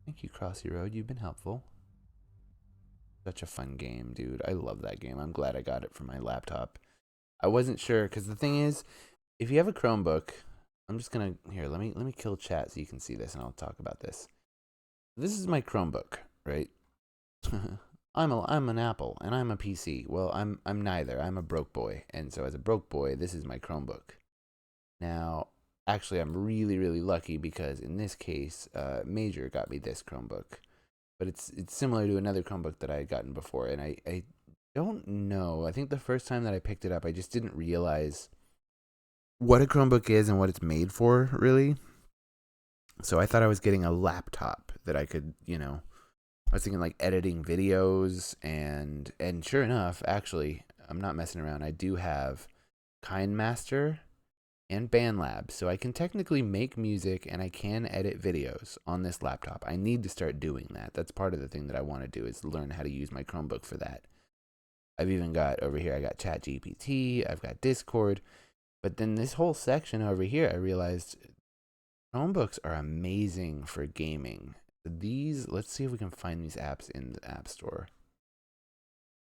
Thank you, Crossy Road. You've been helpful. Such a fun game, dude. I love that game. I'm glad I got it for my laptop. I wasn't sure because the thing is, if you have a Chromebook, I'm just gonna here. Let me kill chat so you can see this, and I'll talk about this. This is my Chromebook, right? I'm an Apple and I'm a PC. Well, I'm neither. I'm a broke boy, and so as a broke boy, this is my Chromebook. Now, actually, I'm really lucky because in this case, Major got me this Chromebook, but it's similar to another Chromebook that I had gotten before, and I don't know. I think the first time that I picked it up, I just didn't realize what a Chromebook is and what it's made for, really. So I thought I was getting a laptop that I could, I was thinking like editing videos and sure enough, actually, I'm not messing around. I do have KindMaster and BandLab, so I can technically make music and I can edit videos on this laptop. I need to start doing that. That's part of the thing that I want to do is learn how to use my Chromebook for that. I've even got over here, I got ChatGPT, I've got Discord, but then this whole section over here, I realized Chromebooks are amazing for gaming. These, let's see if we can find these apps in the App Store.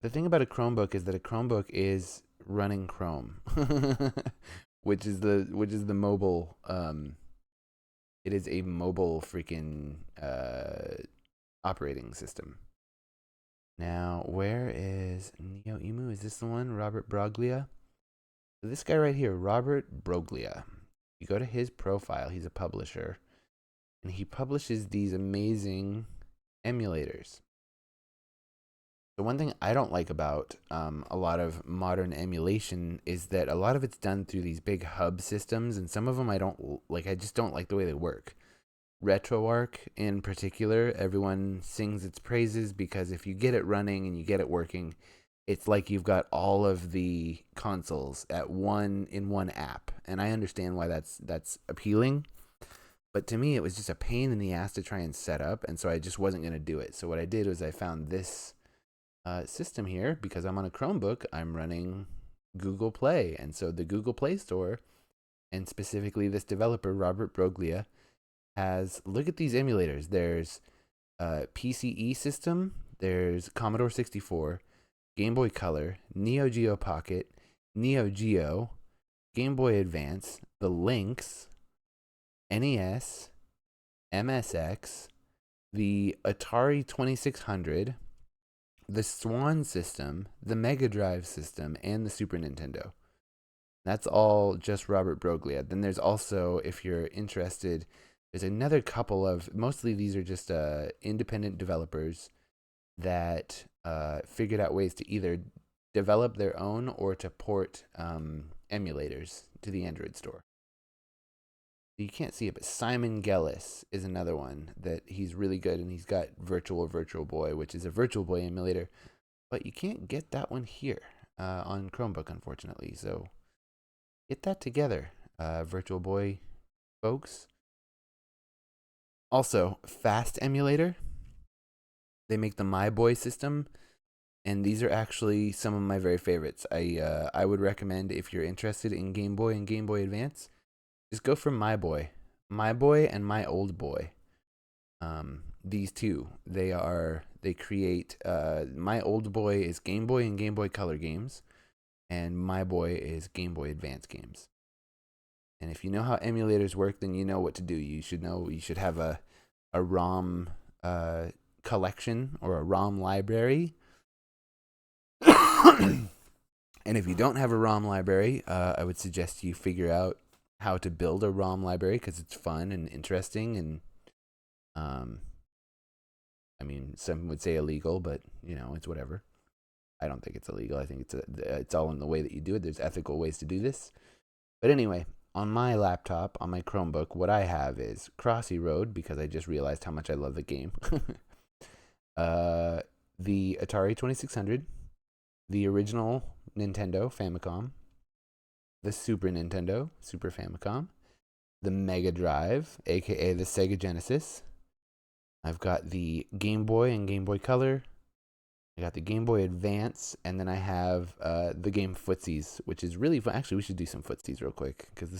The thing about a Chromebook is that a Chromebook is running Chrome, which is the mobile. It is a mobile freaking operating system. Now, where is NeoEmu? Is this the one? Robert Broglia? So this guy right here, Robert Broglia. You go to his profile, he's a publisher, and he publishes these amazing emulators. The one thing I don't like about a lot of modern emulation is that a lot of it's done through these big hub systems, and some of them I don't like. I just don't like the way they work. RetroArch in particular, everyone sings its praises because if you get it running and you get it working, it's like you've got all of the consoles in one app. And I understand why that's appealing. But to me, it was just a pain in the ass to try and set up, and so I just wasn't going to do it. So what I did was I found this system here because I'm on a Chromebook. I'm running Google Play, and so the Google Play Store, and specifically this developer Robert Broglia, has look at these emulators. There's PCE system. There's Commodore 64, Game Boy Color, Neo Geo Pocket, Neo Geo, Game Boy Advance, the Lynx, NES, MSX, the Atari 2600, the Swan system, the Mega Drive system, and the Super Nintendo. That's all just Robert Broglia. Then there's also, if you're interested, there's another couple of, mostly these are just independent developers that figured out ways to either develop their own or to port emulators to the Android store. You can't see it, but Simon Gellis is another one that he's really good, and he's got Virtual Boy, which is a Virtual Boy emulator, but you can't get that one here on Chromebook, unfortunately. So get that together, Virtual Boy folks. Also, Fast Emulator. They make the My Boy system, and these are actually some of my very favorites. I would recommend if you're interested in Game Boy and Game Boy Advance, just go for My Boy and My Old Boy. These two, they create. My Old Boy is Game Boy and Game Boy Color games, and My Boy is Game Boy Advance games. And if you know how emulators work, then you know what to do. You should have a ROM collection or a ROM library. And if you don't have a ROM library, I would suggest you figure out how to build a ROM library because it's fun and interesting, and I mean, some would say illegal, but it's whatever. I don't think it's illegal. I think it's all in the way that you do it. There's ethical ways to do this. But anyway, on my laptop, on my Chromebook, what I have is Crossy Road because I just realized how much I love the game. The Atari 2600, the original Nintendo Famicom, the Super Nintendo Super Famicom, the Mega Drive, aka the Sega Genesis. I've got the Game Boy and Game Boy Color. I got the Game Boy Advance, and then I have the game Footsies, which is really fun. Actually, we should do some Footsies real quick because this